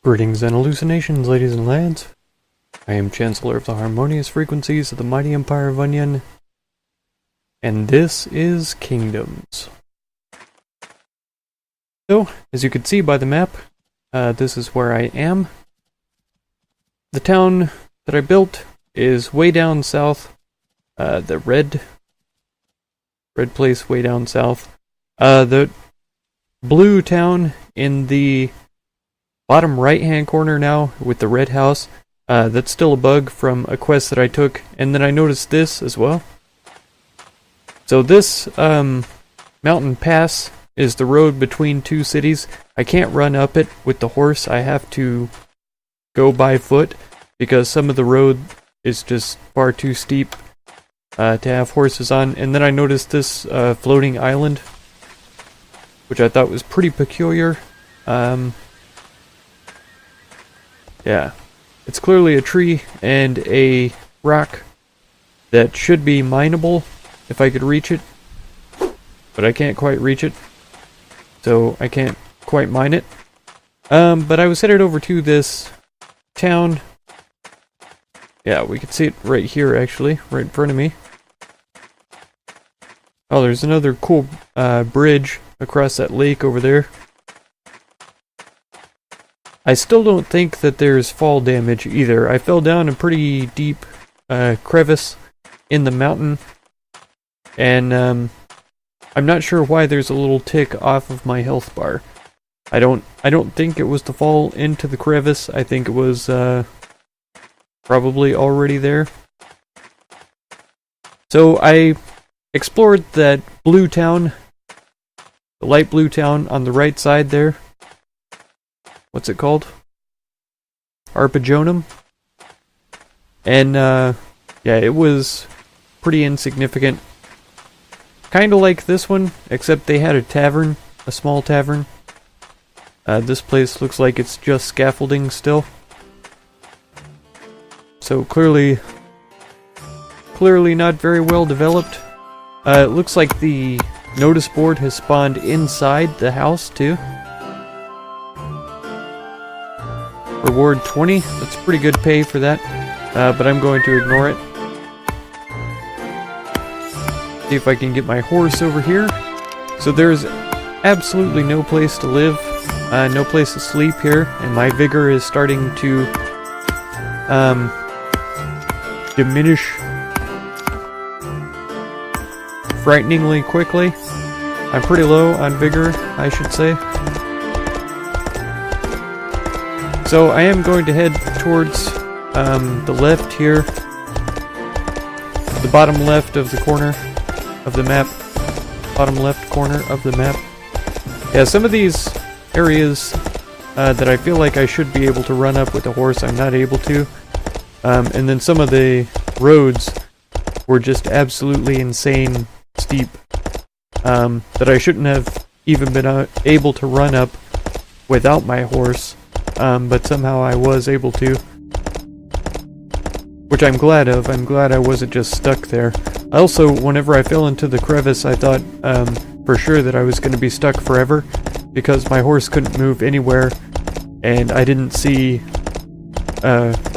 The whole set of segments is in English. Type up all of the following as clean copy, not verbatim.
Greetings and hallucinations, ladies and lads. I am Chancellor of the Harmonious Frequencies of the Mighty Empire of Onion, and this is Kingdoms. So, as you can see by the map, this is where I am. The town that I built is way down south, the red place way down south. The blue town in the bottom right hand corner now with the red house, that's still a bug from a quest that I took, and then I noticed this as well. So this mountain pass is the road between two cities. I can't run up it with the horse. I have to go by foot because some of the road is just far too steep to have horses on. And then I noticed this floating island, which I thought was pretty peculiar. Yeah, it's clearly a tree and a rock that should be mineable if I could reach it, but I can't quite reach it, so I can't quite mine it. But I was headed over to this town. Yeah, we can see it right here, actually, right in front of me. Oh, there's another cool bridge across that lake over there. I still don't think that there's fall damage either. I fell down a pretty deep crevice in the mountain, and I'm not sure why there's a little tick off of my health bar. I don't think it was to fall into the crevice. I think it was probably already there. So I explored that blue town, the light blue town on the right side there. What's it called? Arpegonum. And, yeah, it was pretty insignificant. Kinda like this one, except they had a tavern, a small tavern. This place looks like it's just scaffolding still. So clearly not very well developed. It looks like the notice board has spawned inside the house, too. Reward 20, that's pretty good pay for that, but I'm going to ignore it. See if I can get my horse over here. So there's absolutely no place to live, no place to sleep here, and my vigor is starting to diminish frighteningly quickly. I'm pretty low on vigor, I should say. So I am going to head towards the left here, the bottom left of the corner of the map, bottom left corner of the map. Yeah, some of these areas that I feel like I should be able to run up with a horse, I'm not able to. And then some of the roads were just absolutely insane steep, that I shouldn't have even been able to run up without my horse. But somehow I was able to, which I'm glad of. I'm glad I wasn't just stuck there. Also, whenever I fell into the crevice, I thought for sure that I was going to be stuck forever because my horse couldn't move anywhere, and I didn't see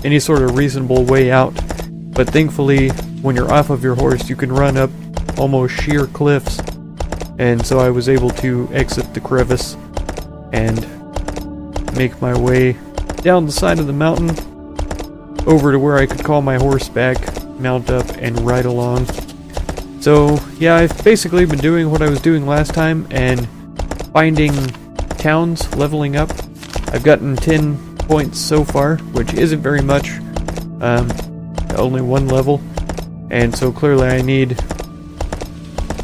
any sort of reasonable way out. But thankfully, when you're off of your horse, you can run up almost sheer cliffs, and so I was able to exit the crevice and make my way down the side of the mountain over to where I could call my horse back, mount up, and ride along. So yeah, I've basically been doing what I was doing last time and finding towns, leveling up. I've gotten 10 points so far, which isn't very much, only one level, and so clearly I need,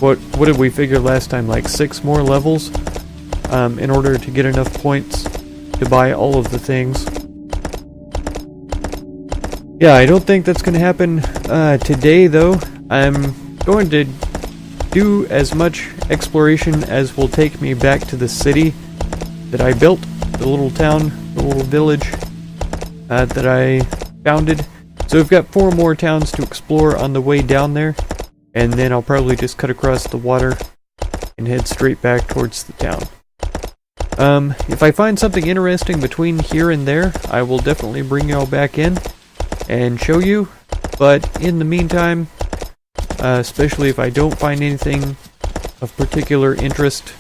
what did we figure last time, like 6 more levels in order to get enough points to buy all of the things. Yeah, I don't think that's going to happen today, though. I'm going to do as much exploration as will take me back to the city that I built, the little town, the little village that I founded. So we've got 4 more towns to explore on the way down there, and then I'll probably just cut across the water and head straight back towards the town. If I find something interesting between here and there, I will definitely bring y'all back in and show you. But in the meantime, especially if I don't find anything of particular interest,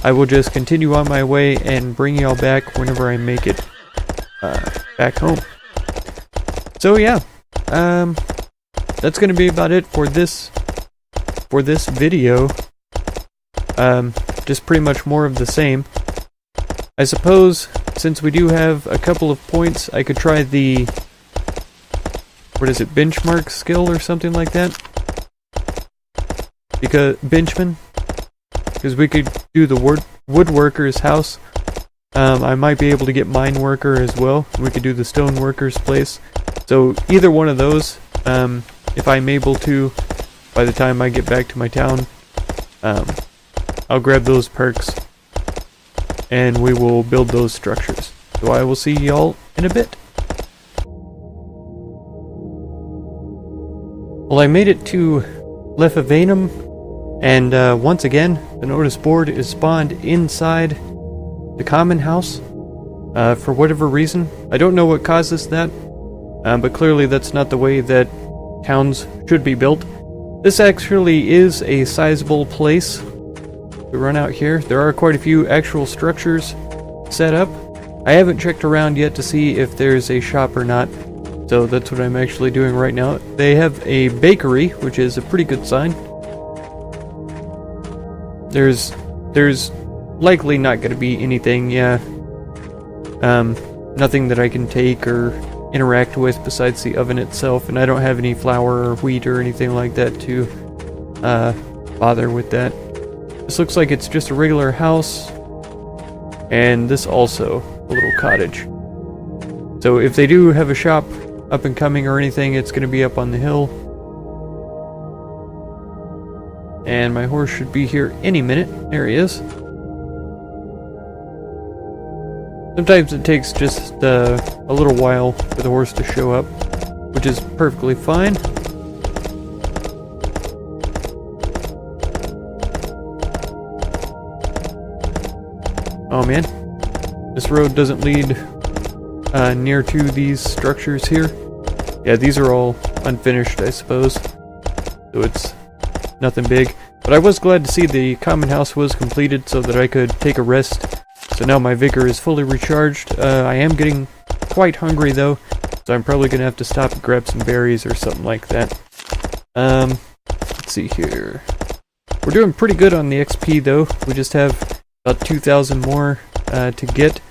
I will just continue on my way and bring y'all back whenever I make it back home. So yeah, that's gonna be about it for this video. Just pretty much more of the same. I suppose since we do have a couple of points, I could try the, what is it, benchmark skill or something like that? Because Benchman, because we could do the woodworker's house. I might be able to get mine worker as well. We could do the stone worker's place. So either one of those, if I'm able to, by the time I get back to my town, I'll grab those perks and we will build those structures. So I will see y'all in a bit. Well, I made it to Lefavenum, and once again, the notice board is spawned inside the common house for whatever reason. I don't know what causes that, but clearly that's not the way that towns should be built. This actually is a sizable place. We run out here. There are quite a few actual structures set up. I haven't checked around yet to see if there's a shop or not, so that's what I'm actually doing right now. They have a bakery, which is a pretty good sign. There's likely not going to be anything, nothing that I can take or interact with besides the oven itself, and I don't have any flour or wheat or anything like that to bother with that. This looks like it's just a regular house, and this also a little cottage. So if they do have a shop up and coming or anything, it's going to be up on the hill. And my horse should be here any minute. There he is. Sometimes it takes just a little while for the horse to show up, which is perfectly fine. Oh man, this road doesn't lead near to these structures here. Yeah, these are all unfinished, I suppose, so it's nothing big. But I was glad to see the common house was completed so that I could take a rest. So now my vigor is fully recharged. I am getting quite hungry though, so I'm probably gonna have to stop and grab some berries or something like that. Let's see here. We're doing pretty good on the XP though. We just have about 2,000 more to get.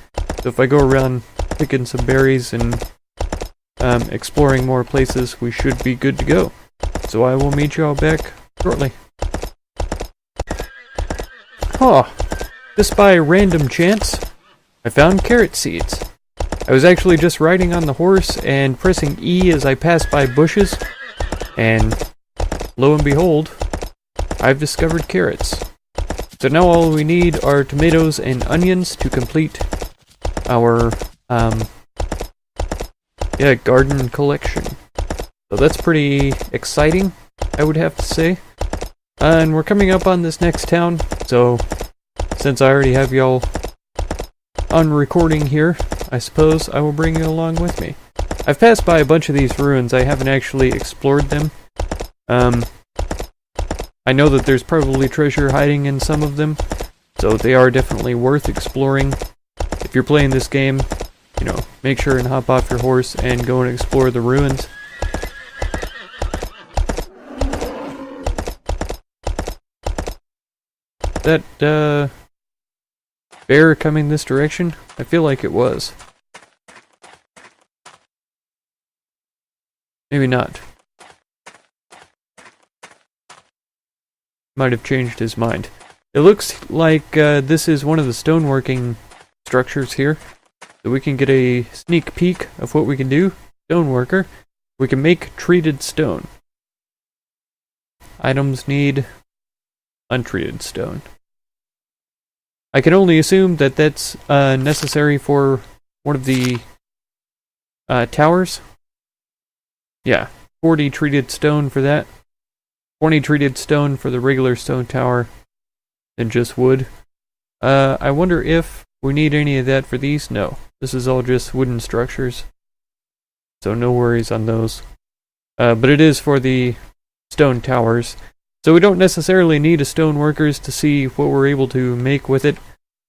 So if I go around picking some berries and exploring more places, we should be good to go. So I will meet y'all back shortly. Oh, just by random chance, I found carrot seeds. I was actually just riding on the horse and pressing E as I passed by bushes, and lo and behold, I've discovered carrots. So now all we need are tomatoes and onions to complete our garden collection. So that's pretty exciting, I would have to say. And we're coming up on this next town, so since I already have y'all on recording here, I suppose I will bring you along with me. I've passed by a bunch of these ruins. I haven't actually explored them. I know that there's probably treasure hiding in some of them, so they are definitely worth exploring. If you're playing this game, you know, make sure and hop off your horse and go and explore the ruins. That, bear coming this direction? I feel like it was. Maybe not. Might have changed his mind. It looks like this is one of the stoneworking structures here. So we can get a sneak peek of what we can do. Stoneworker. We can make treated stone. Items need untreated stone. I can only assume that that's necessary for one of the towers. Yeah, 40 treated stone for that. 20 treated stone for the regular stone tower. And just wood. I wonder if we need any of that for these. No, this is all just wooden structures, so no worries on those. But it is for the stone towers, so we don't necessarily need a stoneworkers to see what we're able to make with it.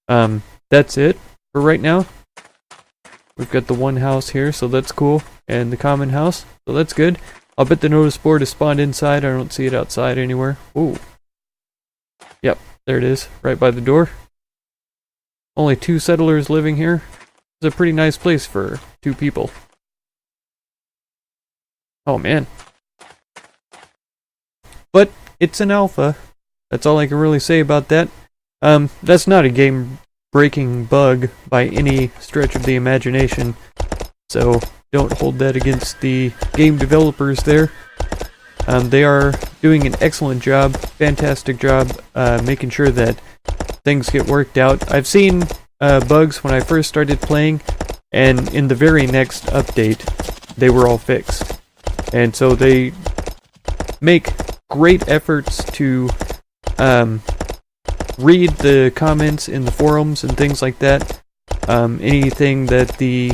That's it for right now. We've got the one house here, so that's cool, and the common house, so that's good. I'll bet the notice board is spawned inside. I don't see it outside anywhere. Ooh. Yep, there it is, right by the door. Only 2 settlers living here. It's a pretty nice place for 2 people. Oh man. But it's an alpha. That's all I can really say about that. That's not a game-breaking bug by any stretch of the imagination. So don't hold that against the game developers there. They are doing an excellent job, fantastic job, making sure that things get worked out. I've seen bugs when I first started playing, and in the very next update, they were all fixed. And so they make great efforts to read the comments in the forums and things like that. Anything that the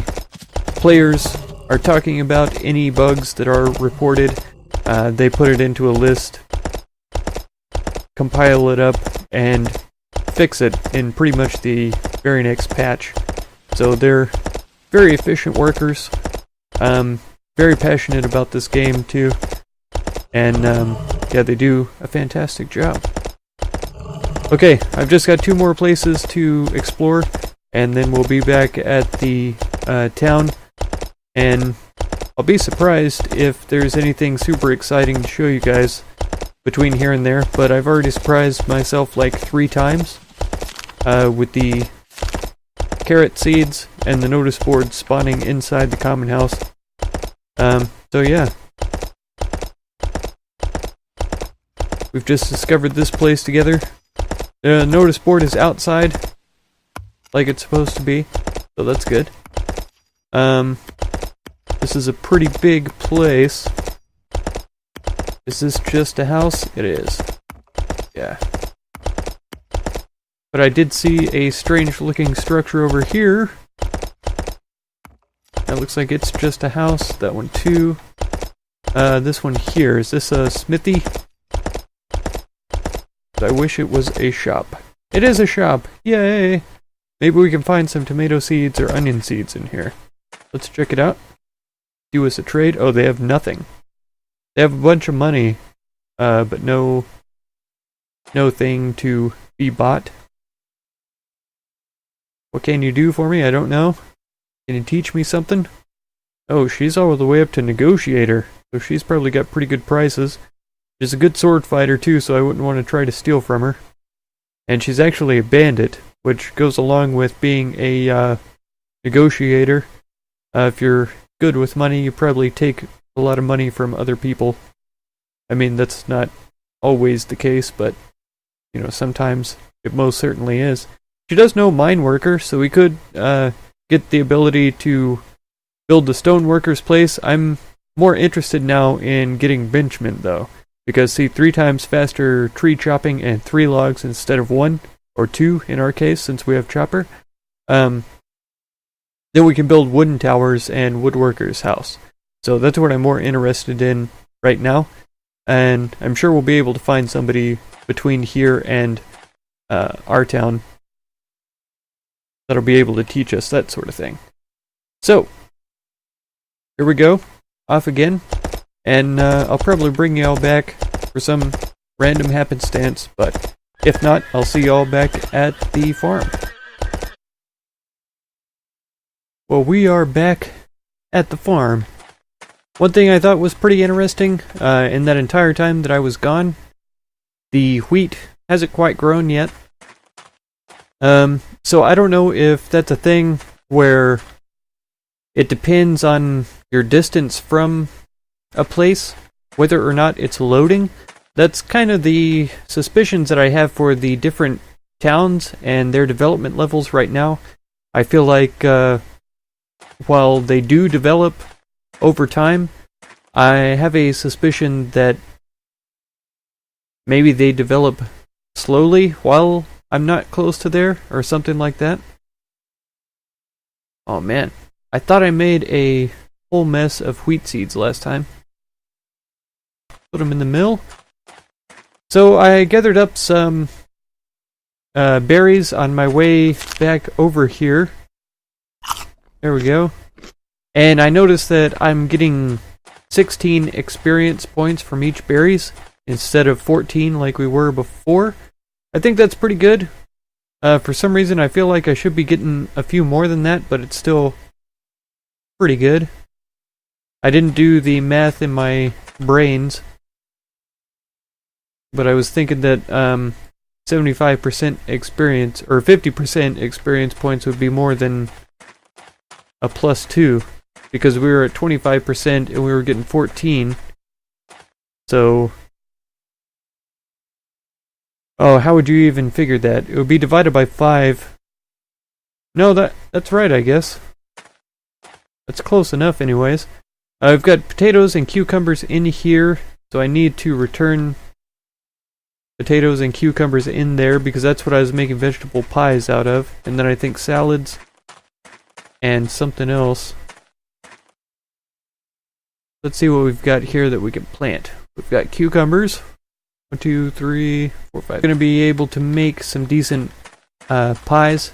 players are talking about, any bugs that are reported, they put it into a list, compile it up, and fix it in pretty much the very next patch. So they're very efficient workers, very passionate about this game too, and yeah, they do a fantastic job. Okay, I've just got 2 more places to explore, and then we'll be back at the town, and I'll be surprised if there's anything super exciting to show you guys between here and there, but I've already surprised myself like 3 times with the carrot seeds and the notice board spawning inside the common house. So yeah. We've just discovered this place together. The notice board is outside, like it's supposed to be, so that's good. This is a pretty big place. Is this just a house? It is. Yeah. But I did see a strange looking structure over here. That looks like it's just a house. That one too. This one here. Is this a smithy? I wish it was a shop. It is a shop. Yay! Maybe we can find some tomato seeds or onion seeds in here. Let's check it out. Do us a trade. Oh, they have nothing. They have a bunch of money, but no thing to be bought. What can you do for me? I don't know. Can you teach me something? Oh, she's all the way up to negotiator, so she's probably got pretty good prices. She's a good sword fighter too, so I wouldn't want to try to steal from her. And she's actually a bandit, which goes along with being a negotiator. If you're good with money, you probably take a lot of money from other people. I mean, that's not always the case, but you know, sometimes it most certainly is. She does know mine worker, so we could get the ability to build the stoneworker's place. I'm more interested now in getting Benchman though, because see, 3 times faster tree chopping and 3 logs instead of 1 or 2 in our case, since we have chopper. Then we can build wooden towers and woodworker's house. So that's what I'm more interested in right now, and I'm sure we'll be able to find somebody between here and our town that'll be able to teach us that sort of thing. So, here we go, off again, and I'll probably bring y'all back for some random happenstance, but if not, I'll see y'all back at the farm. Well, we are back at the farm. One thing I thought was pretty interesting, in that entire time that I was gone, the wheat hasn't quite grown yet. So I don't know if that's a thing where it depends on your distance from a place, whether or not it's loading. That's kind of the suspicions that I have for the different towns and their development levels right now. I feel like, while they do develop over time, I have a suspicion that maybe they develop slowly while I'm not close to there, or something like that. Oh man, I thought I made a whole mess of wheat seeds last time. Put them in the mill. So I gathered up some berries on my way back over here. There we go. And I noticed that I'm getting 16 experience points from each berries instead of 14 like we were before. I think that's pretty good. For some reason I feel like I should be getting a few more than that, but it's still pretty good. I didn't do the math in my brains, but I was thinking that 75% experience, or 50% experience points would be more than a +2, because we were at 25% and we were getting 14. So, oh, how would you even figure that? It would be divided by 5. No, that's right, I guess. That's close enough anyways. I've got potatoes and cucumbers in here, so I need to return potatoes and cucumbers in there because that's what I was making vegetable pies out of. And then I think salads and something else. Let's see what we've got here that we can plant. We've got cucumbers. 1, 2, 3, 4, 5. Gonna be able to make some decent pies.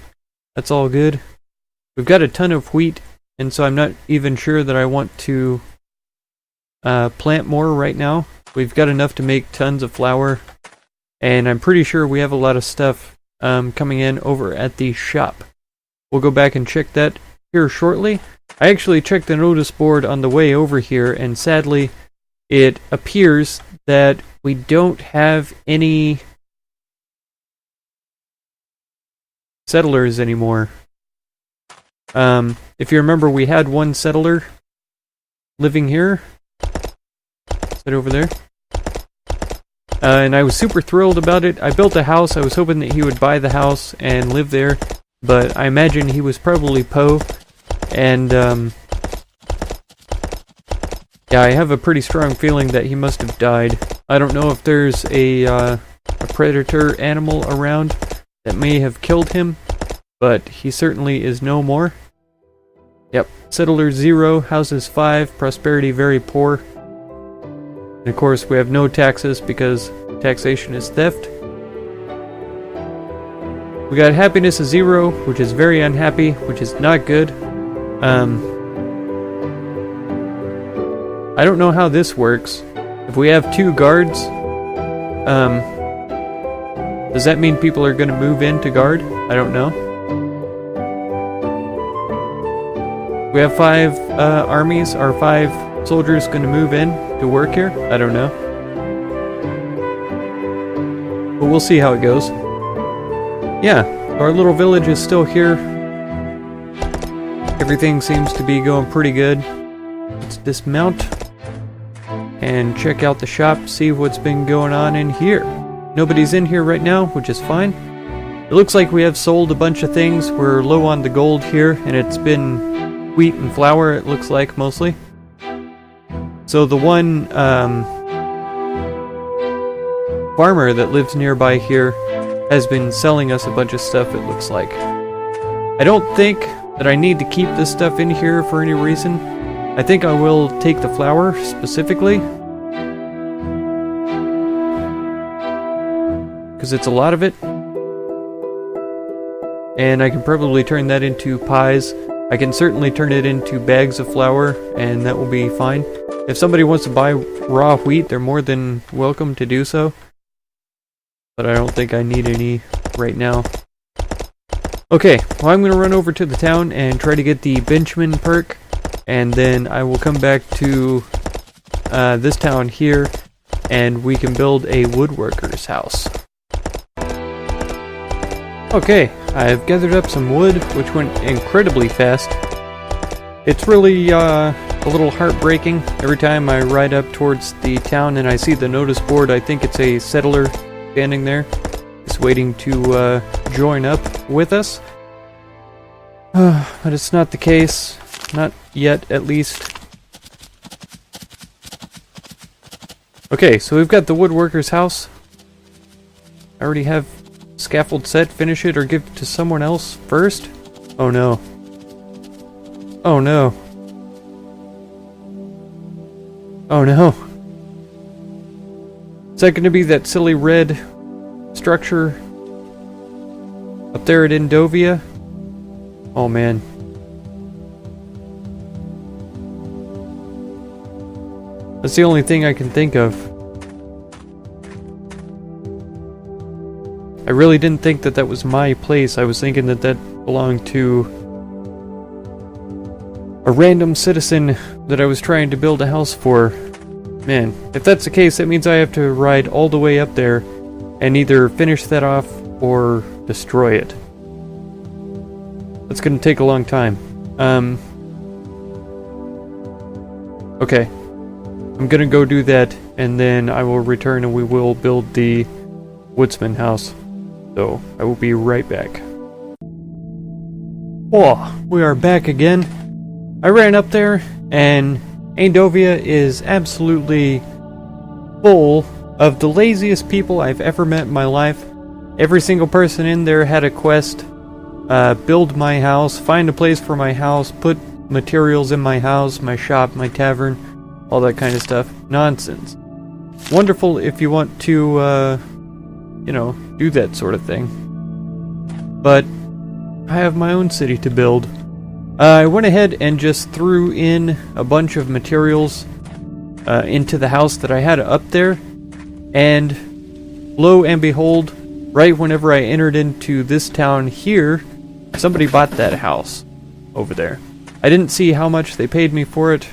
That's all good. We've got a ton of wheat, and so I'm not even sure that I want to plant more right now. We've got enough to make tons of flour, and I'm pretty sure we have a lot of stuff coming in over at the shop. We'll go back and check that here shortly. I actually checked the notice board on the way over here, and sadly, it appears that we don't have any settlers anymore. If you remember, we had one settler living here. Is that over there? And I was super thrilled about it. I built a house. I was hoping that he would buy the house and live there, but I imagine he was probably Poe. And yeah, I have a pretty strong feeling that he must have died. I don't know if there's a predator animal around that may have killed him, but he certainly is no more. Yep, settler 0, houses 5, prosperity very poor. And of course we have no taxes because taxation is theft. We got happiness of 0, which is very unhappy, which is not good. I don't know how this works. If we have 2 guards, does that mean people are going to move in to guard? I don't know. We have 5 armies. Are 5 soldiers going to move in to work here? I don't know. But we'll see how it goes. Yeah, our little village is still here. Everything seems to be going pretty good. Let's dismount and check out the shop, see what's been going on in here. Nobody's in here right now, which is fine. It looks like we have sold a bunch of things. We're low on the gold here, and it's been wheat and flour, it looks like, mostly. So the one farmer that lives nearby here has been selling us a bunch of stuff, it looks like. I don't think that I need to keep this stuff in here for any reason. I think I will take the flour specifically, because it's a lot of it, and I can probably turn that into pies. I can certainly turn it into bags of flour, and that will be fine. If somebody wants to buy raw wheat, they're more than welcome to do so, but I don't think I need any right now. Okay, well, I'm going to run over to the town and try to get the Benchman perk, and then I will come back to this town here, and we can build a woodworker's house. Okay, I've gathered up some wood, which went incredibly fast. It's really a little heartbreaking. Every time I ride up towards the town and I see the notice board, I think it's a settler standing there, just waiting to join up with us. But it's not the case. Not yet, at least. Okay, so we've got the woodworker's house. I already have scaffold set, finish it, or give it to someone else first? Oh no. Oh no. Oh no. Is that going to be that silly red structure up there at Indovia? Oh man. That's the only thing I can think of. I really didn't think that that was my place. I was thinking that that belonged to a random citizen that I was trying to build a house for. Man, if that's the case, that means I have to ride all the way up there and either finish that off or destroy it. That's gonna take a long time. Okay. I'm gonna go do that, and then I will return and we will build the woodsman house. So, I will be right back. Oh, we are back again. I ran up there, and Indovia is absolutely full of the laziest people I've ever met in my life. Every single person in there had a quest. Build my house, find a place for my house, put materials in my house, my shop, my tavern, all that kind of stuff. Nonsense. Wonderful if you want to, do that sort of thing. But I have my own city to build. I went ahead and just threw in a bunch of materials into the house that I had up there, and lo and behold, right whenever I entered into this town here, somebody bought that house over there. I didn't see how much they paid me for it.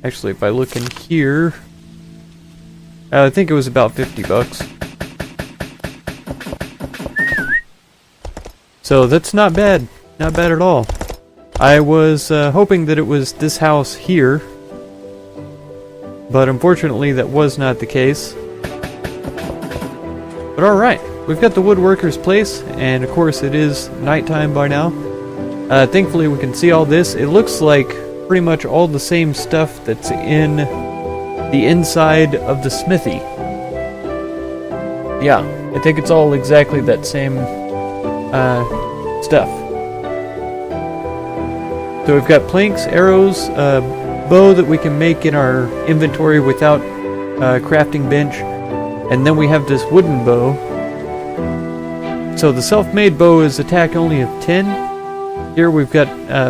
Actually, if I look in here, I think it was about 50 bucks. So that's not bad. Not bad at all. I was hoping that it was this house here, but unfortunately that was not the case. But alright, we've got the woodworker's place, and of course it is nighttime by now. Thankfully we can see all this. It looks like pretty much all the same stuff that's in the inside of the smithy. Yeah, I think it's all exactly that same stuff. So we've got planks, arrows, bow that we can make in our inventory without crafting bench, and then we have this wooden bow. So the self-made bow is attack only of 10. Here we've got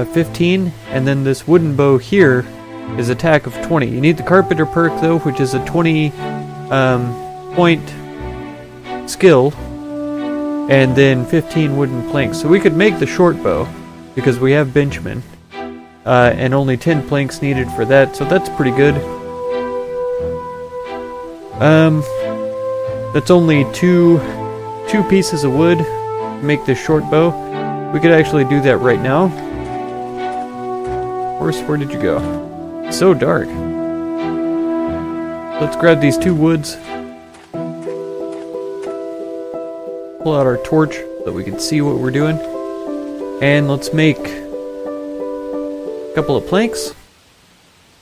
15, and then this wooden bow here is attack of 20. You need the carpenter perk though, which is a 20 point skill, and then 15 wooden planks. So we could make the short bow because we have Benchman, and only 10 planks needed for that, so that's pretty good. That's only two pieces of wood to make this short bow. We could actually do that right now. Horse, where did you go? It's so dark. Let's grab these 2 woods. Pull out our torch so that we can see what we're doing. And let's make a couple of planks.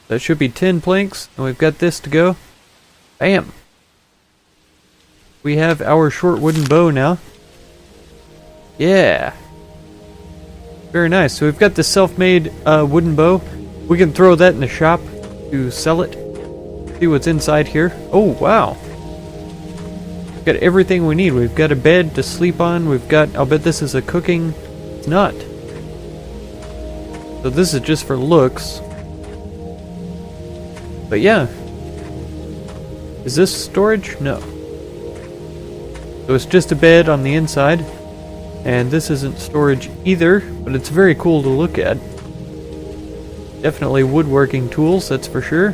That should be 10 planks. And we've got this to go. Bam! We have our short wooden bow now. Yeah! Very nice. So we've got the self-made wooden bow. We can throw that in the shop to sell it. See what's inside here. Oh, wow! We've got everything we need. We've got a bed to sleep on. We've got... I'll bet this is a cooking... It's not. So this is just for looks. But yeah. Is this storage? No. So it's just a bed on the inside. And this isn't storage either, but it's very cool to look at. Definitely woodworking tools, that's for sure.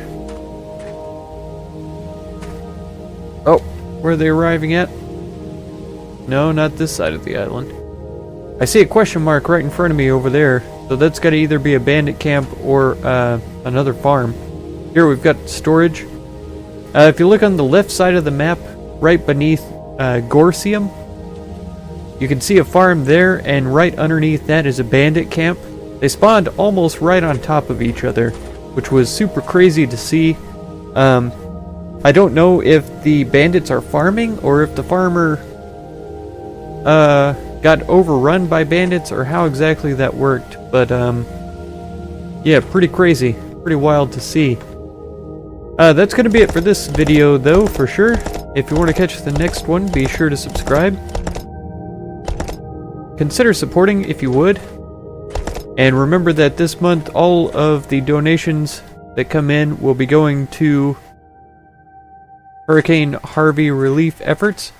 Oh, where are they arriving at? No, not this side of the island. I see a question mark right in front of me over there, so that's got to either be a bandit camp or another farm. Here we've got storage. If you look on the left side of the map, right beneath Gorsium, you can see a farm there, and right underneath that is a bandit camp. They spawned almost right on top of each other, which was super crazy to see. I don't know if the bandits are farming or if the farmer got overrun by bandits or how exactly that worked, but yeah, pretty crazy, pretty wild to see. That's gonna be it for this video though, for sure. If you want to catch the next one, be sure to subscribe. Consider supporting if you would. And remember that this month, all of the donations that come in will be going to Hurricane Harvey relief efforts.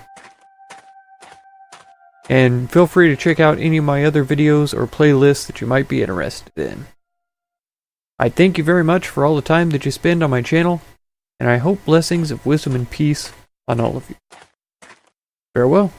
And feel free to check out any of my other videos or playlists that you might be interested in. I thank you very much for all the time that you spend on my channel, and I hope blessings of wisdom and peace on all of you. Farewell.